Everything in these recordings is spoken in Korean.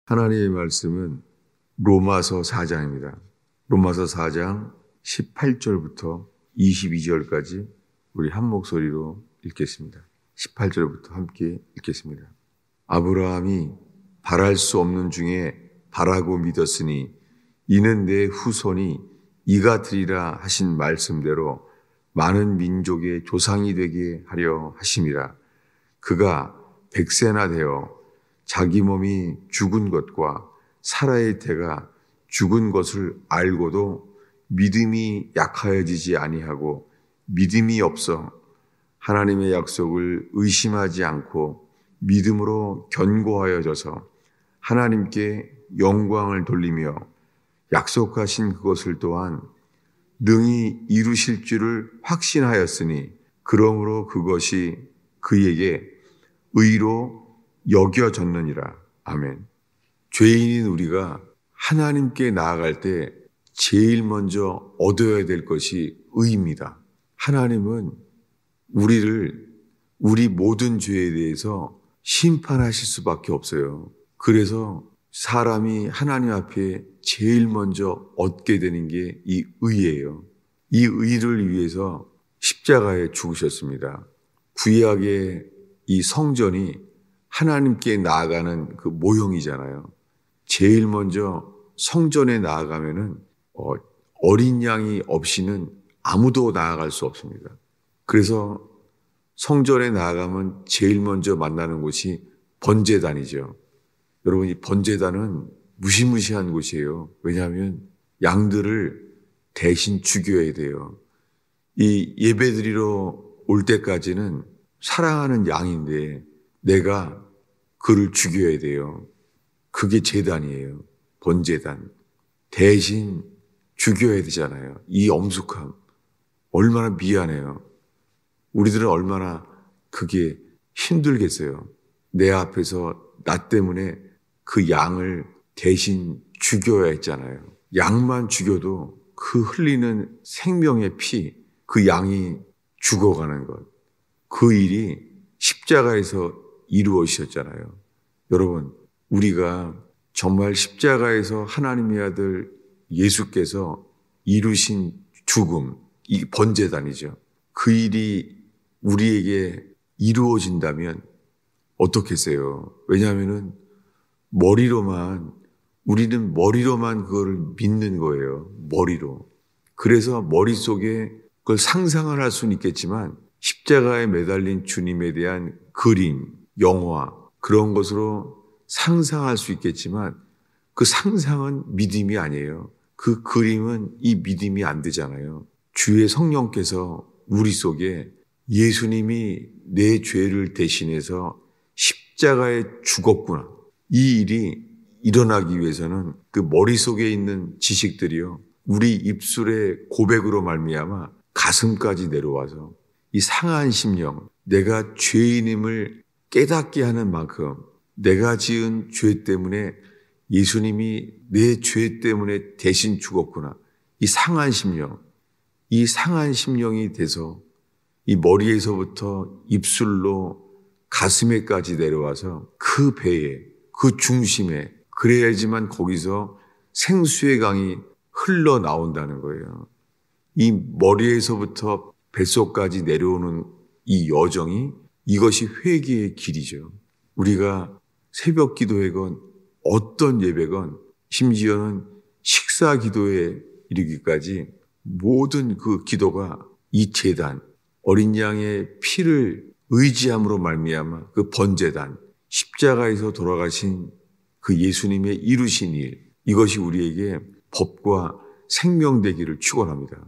하나님의 말씀은 로마서 4장입니다. 로마서 4장 18절부터 22절까지 우리 한 목소리로 읽겠습니다. 18절부터 함께 읽겠습니다. 아브라함이 바랄 수 없는 중에 바라고 믿었으니 이는 내 후손이 이가 되리라 하신 말씀대로 많은 민족의 조상이 되게 하려 하심이라. 그가 100세나 되어 자기 몸이 죽은 것과 사라의 태가 죽은 것을 알고도 믿음이 약하여지지 아니하고 믿음이 없어 하나님의 약속을 의심하지 않고 믿음으로 견고하여져서 하나님께 영광을 돌리며 약속하신 그것을 또한 능히 이루실 줄을 확신하였으니 그러므로 그것이 그에게 의로 여겨졌느니라. 아멘. 죄인인 우리가 하나님께 나아갈 때 제일 먼저 얻어야 될 것이 의입니다. 하나님은 우리 모든 죄에 대해서 심판하실 수밖에 없어요. 그래서 사람이 하나님 앞에 제일 먼저 얻게 되는 게 이 의예요. 이 의를 위해서 십자가에 죽으셨습니다. 구약의 이 성전이 하나님께 나아가는 그 모형이잖아요. 제일 먼저 성전에 나아가면은 어린 양이 없이는 아무도 나아갈 수 없습니다. 그래서 성전에 나아가면 제일 먼저 만나는 곳이 번제단이죠. 여러분, 이 번제단은 무시무시한 곳이에요. 왜냐하면 양들을 대신 죽여야 돼요. 이 예배드리러 올 때까지는 사랑하는 양인데 내가 그를 죽여야 돼요. 그게 제단이에요. 번제단. 대신 죽여야 되잖아요. 이 엄숙함. 얼마나 미안해요. 우리들은 얼마나 그게 힘들겠어요. 내 앞에서 나 때문에 그 양을 대신 죽여야 했잖아요. 양만 죽여도 그 흘리는 생명의 피, 그 양이 죽어가는 것. 그 일이 십자가에서 이루어지셨잖아요. 여러분, 우리가 정말 십자가에서 하나님의 아들 예수께서 이루신 죽음, 이 번제단이죠. 그 일이 우리에게 이루어진다면 어떻겠어요? 왜냐하면은 우리는 머리로만 그거를 믿는 거예요. 머리로. 그래서 머릿속에 그걸 상상을 할 수는 있겠지만 십자가에 매달린 주님에 대한 그림, 영화, 그런 것으로 상상할 수 있겠지만 그 상상은 믿음이 아니에요. 그 그림은 이 믿음이 안 되잖아요. 주의 성령께서 우리 속에 예수님이 내 죄를 대신해서 십자가에 죽었구나. 이 일이 일어나기 위해서는 그 머릿속에 있는 지식들이요. 우리 입술의 고백으로 말미암아 가슴까지 내려와서 이 상한 심령, 내가 죄인임을 깨닫게 하는 만큼 내가 지은 죄 때문에 예수님이 내 죄 때문에 대신 죽었구나. 이 상한 심령이 돼서 이 머리에서부터 입술로 가슴에까지 내려와서 그 배에, 그 중심에, 그래야지만 거기서 생수의 강이 흘러나온다는 거예요. 이 머리에서부터 뱃속까지 내려오는 이 여정이 이것이 회개의 길이죠. 우리가 새벽 기도회건 어떤 예배건 심지어는 식사 기도에 이르기까지 모든 그 기도가 이 제단, 어린 양의 피를 의지함으로 말미암아 그 번제단, 십자가에서 돌아가신 그 예수님의 이루신 일, 이것이 우리에게 법과 생명 되기를 축원합니다.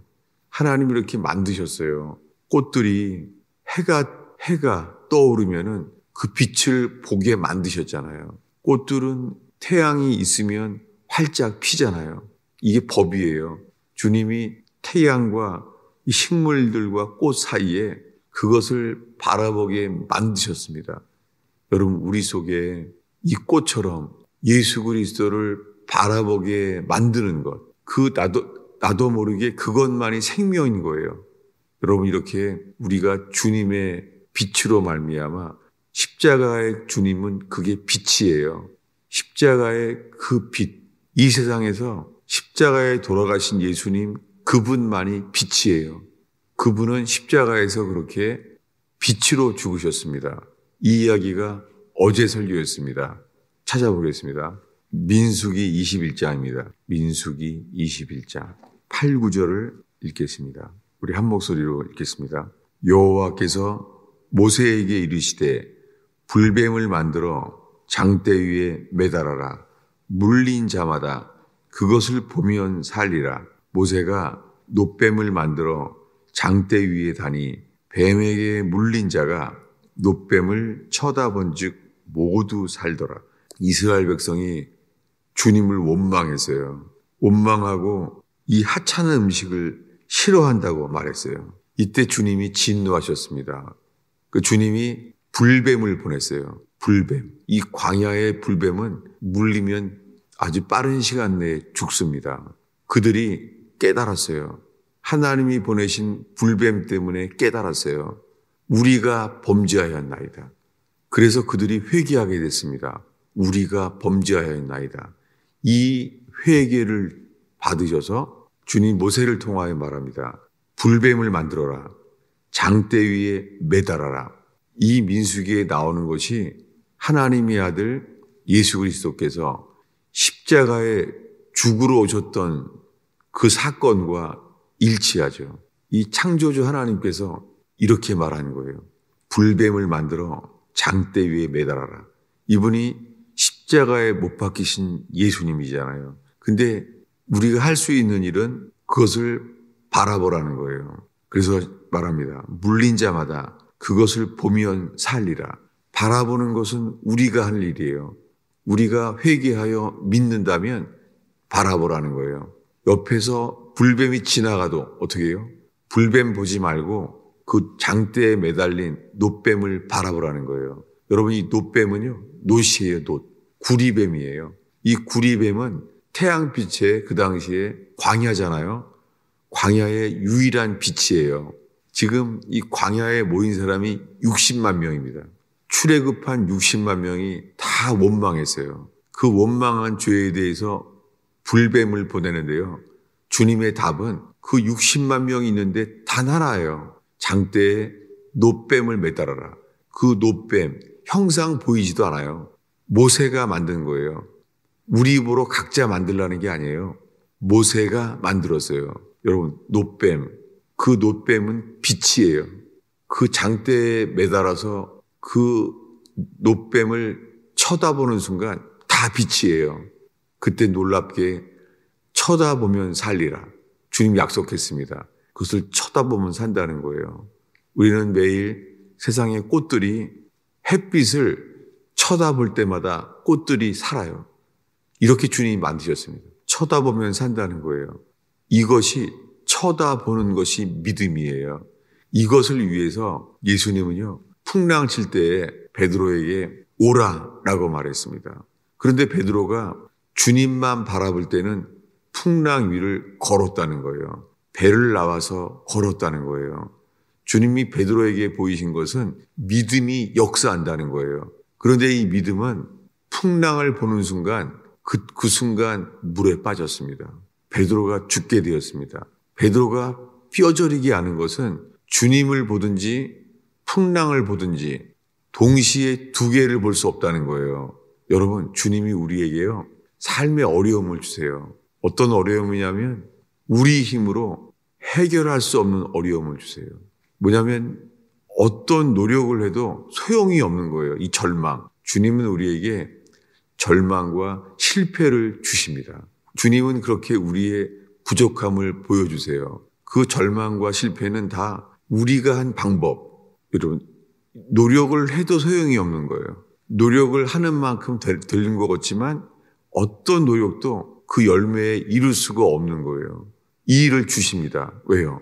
하나님이 이렇게 만드셨어요. 꽃들이 해가 떠오르면은 그 빛을 보게 만드셨잖아요. 꽃들은 태양이 있으면 활짝 피잖아요. 이게 법이에요. 주님이 태양과 이 식물들과 꽃 사이에 그것을 바라보게 만드셨습니다. 여러분, 우리 속에 이 꽃처럼 예수 그리스도를 바라보게 만드는 것, 나도 모르게 그것만이 생명인 거예요. 여러분, 이렇게 우리가 주님의 빛으로 말미암아 십자가의 주님은 그게 빛이에요. 십자가의 그 빛, 이 세상에서 십자가에 돌아가신 예수님, 그분만이 빛이에요. 그분은 십자가에서 그렇게 빛으로 죽으셨습니다. 이 이야기가 어제 설교였습니다. 찾아보겠습니다. 민수기 21장입니다. 민수기 21장 8, 9절을 읽겠습니다. 우리 한 목소리로 읽겠습니다. 여호와께서 모세에게 이르시되 불뱀을 만들어 장대 위에 매달아라. 물린 자마다 그것을 보면 살리라. 모세가 놋뱀을 만들어 장대 위에 다니 뱀에게 물린 자가 놋뱀을 쳐다본즉 모두 살더라. 이스라엘 백성이 주님을 원망했어요. 원망하고 이 하찮은 음식을 싫어한다고 말했어요. 이때 주님이 진노하셨습니다. 그 주님이 불뱀을 보냈어요. 불뱀. 이 광야의 불뱀은 물리면 아주 빠른 시간 내에 죽습니다. 그들이 깨달았어요. 하나님이 보내신 불뱀 때문에 깨달았어요. 우리가 범죄하였나이다. 그래서 그들이 회개하게 됐습니다. 우리가 범죄하였나이다. 이 회개를 받으셔서 주님 모세를 통하여 말합니다. 불뱀을 만들어라. 장대 위에 매달아라. 이 민수기에 나오는 것이 하나님의 아들 예수 그리스도께서 십자가에 죽으러 오셨던 그 사건과 일치하죠. 이 창조주 하나님께서 이렇게 말하는 거예요. 불뱀을 만들어 장대 위에 매달아라. 이분이 십자가에 못 박히신 예수님이잖아요. 근데 우리가 할 수 있는 일은 그것을 바라보라는 거예요. 그래서 말합니다. 물린 자마다 그것을 보면 살리라. 바라보는 것은 우리가 할 일이에요. 우리가 회개하여 믿는다면 바라보라는 거예요. 옆에서 불뱀이 지나가도 어떻게 해요? 불뱀 보지 말고 그 장대에 매달린 놋뱀을 바라보라는 거예요. 여러분 이 놋뱀은요. 놋이에요. 놋. 구리뱀이에요. 이 구리뱀은 태양빛에 그 당시에 광야잖아요. 광야의 유일한 빛이에요. 지금 이 광야에 모인 사람이 60만 명입니다. 출애굽한 60만 명이 다 원망했어요. 그 원망한 죄에 대해서 불뱀을 보내는데요. 주님의 답은 그 60만 명이 있는데 단 하나예요. 장대에 놋뱀을 매달아라. 그 놋뱀 형상 보이지도 않아요. 모세가 만든 거예요. 우리 입으로 각자 만들라는 게 아니에요. 모세가 만들었어요. 여러분 놋뱀, 그 놋뱀은 빛이에요. 그 장대에 매달아서 그 놋뱀을 쳐다보는 순간 다 빛이에요. 그때 놀랍게 쳐다보면 살리라. 주님 약속했습니다. 그것을 쳐다보면 산다는 거예요. 우리는 매일 세상의 꽃들이 햇빛을 쳐다볼 때마다 꽃들이 살아요. 이렇게 주님이 만드셨습니다. 쳐다보면 산다는 거예요. 이것이 쳐다보는 것이 믿음이에요. 이것을 위해서 예수님은요. 풍랑 칠 때에 베드로에게 오라라고 말했습니다. 그런데 베드로가 주님만 바라볼 때는 풍랑 위를 걸었다는 거예요. 배를 나와서 걸었다는 거예요. 주님이 베드로에게 보이신 것은 믿음이 역사한다는 거예요. 그런데 이 믿음은 풍랑을 보는 순간 그 순간 물에 빠졌습니다. 베드로가 죽게 되었습니다. 베드로가 뼈저리게 아는 것은 주님을 보든지 풍랑을 보든지 동시에 두 개를 볼 수 없다는 거예요. 여러분, 주님이 우리에게요, 삶의 어려움을 주세요. 어떤 어려움이냐면 우리 힘으로 해결할 수 없는 어려움을 주세요. 뭐냐면 어떤 노력을 해도 소용이 없는 거예요. 이 절망. 주님은 우리에게 절망과 실패를 주십니다. 주님은 그렇게 우리의 부족함을 보여주세요. 그 절망과 실패는 다 우리가 한 방법. 여러분, 노력을 해도 소용이 없는 거예요. 노력을 하는 만큼 되는 것 같지만 어떤 노력도 그 열매에 이룰 수가 없는 거예요. 이 일을 주십니다. 왜요?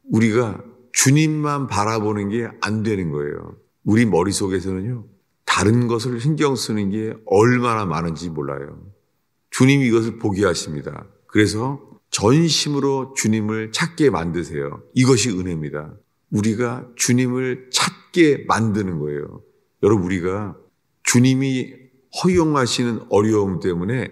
우리가 주님만 바라보는 게 안 되는 거예요. 우리 머릿속에서는요, 다른 것을 신경 쓰는 게 얼마나 많은지 몰라요. 주님이 이것을 보게 하십니다. 그래서 전심으로 주님을 찾게 만드세요. 이것이 은혜입니다. 우리가 주님을 찾게 만드는 거예요. 여러분, 우리가 주님이 허용하시는 어려움 때문에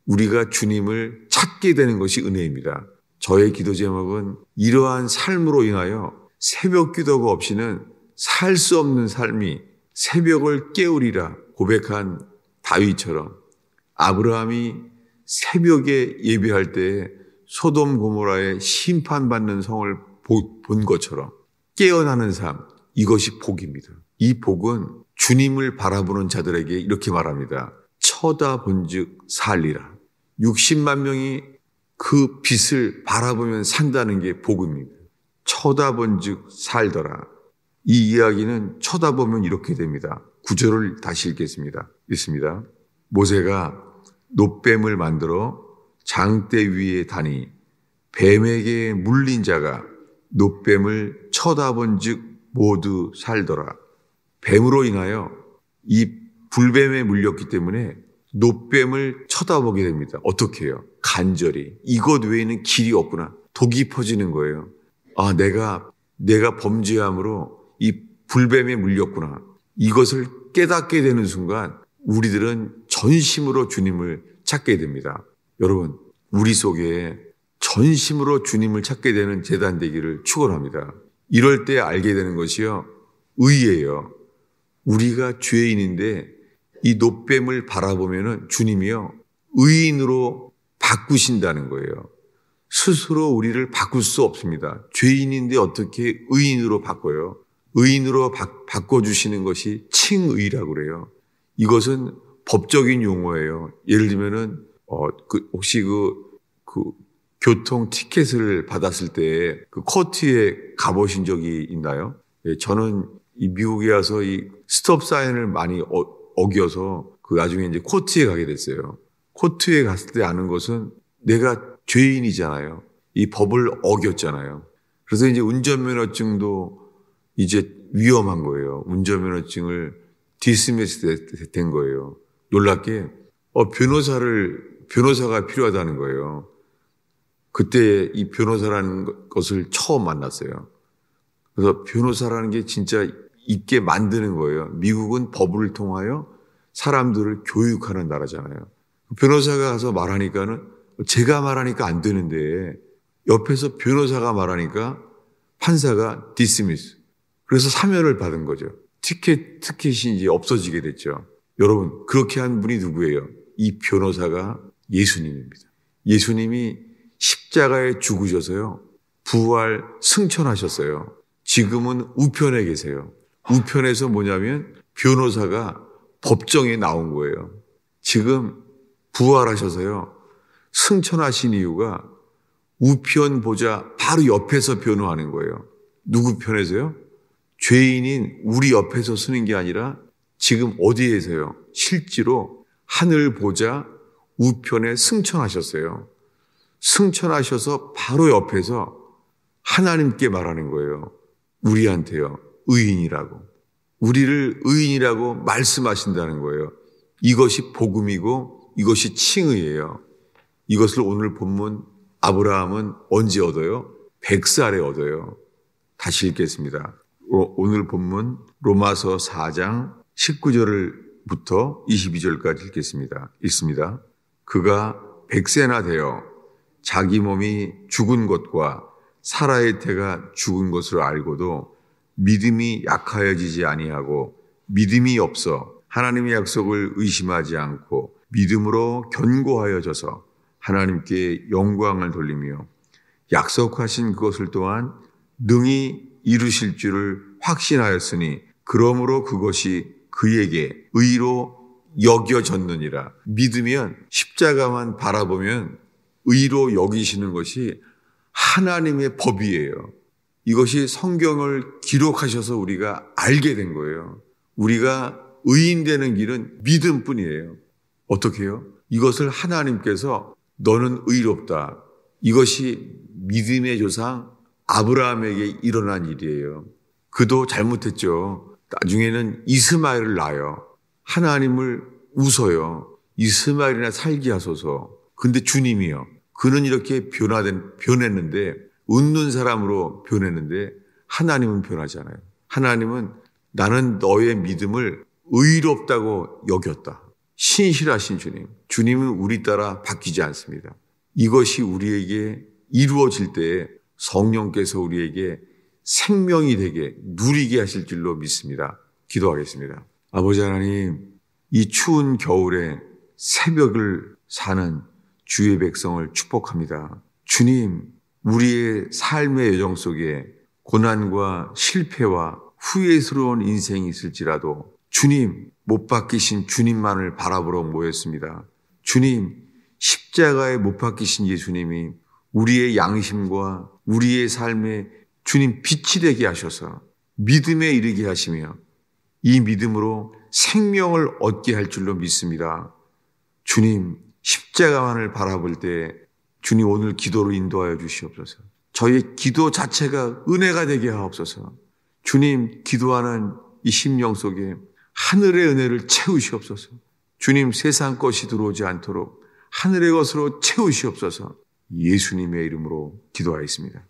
우리가 주님을 찾게 되는 것이 은혜입니다. 저의 기도 제목은 이러한 삶으로 인하여 새벽 기도가 없이는 살 수 없는 삶이 새벽을 깨우리라 고백한 다윗처럼 아브라함이 새벽에 예배할 때에 소돔 고모라의 심판받는 성을 본 것처럼 깨어나는 삶, 이것이 복입니다. 이 복은 주님을 바라보는 자들에게 이렇게 말합니다. 쳐다본즉 살리라. 60만 명이 그 빛을 바라보면 산다는 게 복입니다. 쳐다본즉 살더라. 이 이야기는 쳐다보면 이렇게 됩니다. 9절을 다시 읽겠습니다. 읽습니다. 모세가 놋뱀을 만들어 장대 위에 다니 뱀에게 물린 자가 놋뱀을 쳐다본즉 모두 살더라. 뱀으로 인하여 이 불뱀에 물렸기 때문에 놋뱀을 쳐다보게 됩니다. 어떻게 해요? 간절히. 이것 외에는 길이 없구나. 독이 퍼지는 거예요. 아, 내가 범죄함으로 이 불뱀에 물렸구나. 이것을 깨닫게 되는 순간 우리들은 전심으로 주님을 찾게 됩니다. 여러분, 우리 속에 전심으로 주님을 찾게 되는 제단 되기를 축원합니다. 이럴 때 알게 되는 것이요, 의예요. 우리가 죄인인데 이 놋뱀을 바라보면은 주님이요, 의인으로 바꾸신다는 거예요. 스스로 우리를 바꿀 수 없습니다. 죄인인데 어떻게 의인으로 바꿔요? 의인으로 바꿔주시는 것이 칭의라고 그래요. 이것은 법적인 용어예요. 예를 들면은 혹시 교통 티켓을 받았을 때 그 코트에 가보신 적이 있나요? 예, 저는 이 미국에 와서 이 스톱 사인을 많이 어겨서 그 나중에 이제 코트에 가게 됐어요. 코트에 갔을 때 아는 것은 내가 죄인이잖아요. 이 법을 어겼잖아요. 그래서 이제 운전면허증도 이제 위험한 거예요. 운전면허증을 디스미스 된 거예요. 놀랍게 변호사가 필요하다는 거예요. 그때 이 변호사라는 것을 처음 만났어요. 그래서 변호사라는 게 진짜 있게 만드는 거예요. 미국은 법을 통하여 사람들을 교육하는 나라잖아요. 변호사가 가서 말하니까는 제가 말하니까 안 되는데 옆에서 변호사가 말하니까 판사가 디스미스. 그래서 사면을 받은 거죠. 티켓이 이제 없어지게 됐죠. 여러분, 그렇게 한 분이 누구예요? 이 변호사가 예수님입니다. 예수님이 십자가에 죽으셔서요, 부활 승천하셨어요. 지금은 우편에 계세요. 우편에서 뭐냐면 변호사가 법정에 나온 거예요. 지금 부활하셔서요, 승천하신 이유가 우편 보좌 바로 옆에서 변호하는 거예요. 누구 편에서요? 죄인인 우리 옆에서 쓰는 게 아니라 지금 어디에서요? 실제로 하늘 보좌 우편에 승천하셨어요. 승천하셔서 바로 옆에서 하나님께 말하는 거예요. 우리한테요. 의인이라고. 우리를 의인이라고 말씀하신다는 거예요. 이것이 복음이고 이것이 칭의예요. 이것을 오늘 본문 아브라함은 언제 얻어요? 100살에 얻어요. 다시 읽겠습니다. 오늘 본문 로마서 4장 19절부터 22절까지 읽겠습니다. 읽습니다. 그가 100세나 되어 자기 몸이 죽은 것과 사라의 태가 죽은 것을 알고도 믿음이 약하여지지 아니하고 믿음이 없어 하나님의 약속을 의심하지 않고 믿음으로 견고하여져서 하나님께 영광을 돌리며 약속하신 그것을 또한 능히 이루실 줄을 확신하였으니 그러므로 그것이 그에게 의로 여겨졌느니라. 믿으면 십자가만 바라보면 의로 여기시는 것이 하나님의 법이에요. 이것이 성경을 기록하셔서 우리가 알게 된 거예요. 우리가 의인되는 길은 믿음뿐이에요. 어떻게 해요? 이것을 하나님께서 너는 의롭다. 이것이 믿음의 조상 아브라함에게 일어난 일이에요. 그도 잘못했죠. 나중에는 이스마엘을 낳아요. 하나님을 웃어요. 이스마엘이나 살게 하소서. 근데 주님이요. 그는 이렇게 변했는데, 웃는 사람으로 변했는데 하나님은 변하지 않아요. 하나님은 나는 너의 믿음을 의롭다고 여겼다. 신실하신 주님. 주님은 우리 따라 바뀌지 않습니다. 이것이 우리에게 이루어질 때에 성령께서 우리에게 생명이 되게 누리게 하실 줄로 믿습니다. 기도하겠습니다. 아버지 하나님, 이 추운 겨울에 새벽을 사는 주의 백성을 축복합니다. 주님, 우리의 삶의 여정 속에 고난과 실패와 후회스러운 인생이 있을지라도 주님, 못 박히신 주님만을 바라보러 모였습니다. 주님, 십자가에 못 박히신 예수님이 우리의 양심과 우리의 삶에 주님 빛이 되게 하셔서 믿음에 이르게 하시며 이 믿음으로 생명을 얻게 할 줄로 믿습니다. 주님, 십자가만을 바라볼 때 주님 오늘 기도로 인도하여 주시옵소서. 저희의 기도 자체가 은혜가 되게 하옵소서. 주님, 기도하는 이 심령 속에 하늘의 은혜를 채우시옵소서. 주님, 세상 것이 들어오지 않도록 하늘의 것으로 채우시옵소서. 예수님의 이름으로 기도하였습니다.